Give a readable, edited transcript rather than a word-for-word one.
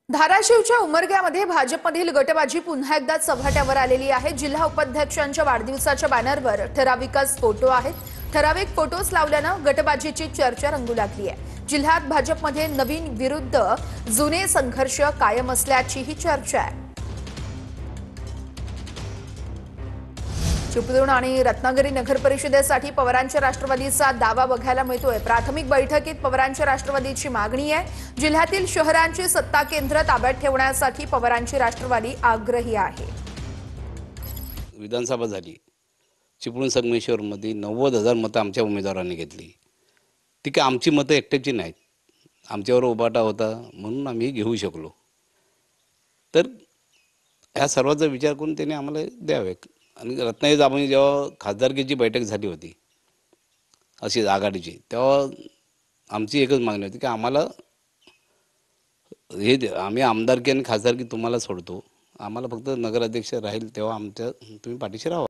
धाराशिवच्या उमरग्यामध्ये भाजपमधील गटबाजी पुन्हा एकदा चव्हाट्यावर आलेली आहे। जिल्हा उपाध्यक्षांच्या वाढदिवसाच्या बॅनरवर ठराविकच फोटो आहेत। ठराविक फोटोज लावल्यानं गटबाजीची चर्चा रंगू लागली आहे। जिल्ह्यात भाजपमध्ये नवीन विरुद्ध जुने संघर्ष कायम असल्याचीही चर्चा आहे। चिपळूण आणि रत्नागिरी नगर परिषदेसाठी पवारांच्या राष्ट्रवादीचा दावा बघायला मिळतोय। प्राथमिक बैठकीत पवारांच्या राष्ट्रवादीची मागणी आहे। जिल्ह्यातील शहरांची सत्ता केंद्र ताब्यात ठेवण्यासाठी पवारांची राष्ट्रवादी आग्रही आहे। विधानसभा झाली, चिपळूण संगमेश्वरमध्ये 90,000 मतं आमच्या उमेदवारांनी घेतली। ती काय आमची मतं एकट्याची नाहीत, आमच्यावर उभाटा होता म्हणून आम्ही घेऊ शकलो। तर ह्या सर्वांचा विचार करून त्यांनी आम्हाला द्यावे। आणि रत्नागिरीत आपण जेव्हा खासदारकीची बैठक झाली होती अशी आघाडीची, तेव्हा आमची एकच मागणी होती की आम्हाला आम्ही आमदारकी आणि खासदारकी तुम्हाला सोडतो, आम्हाला फक्त नगराध्यक्ष राहील तेव्हा आमच्या तुम्ही पाठीशी राहा।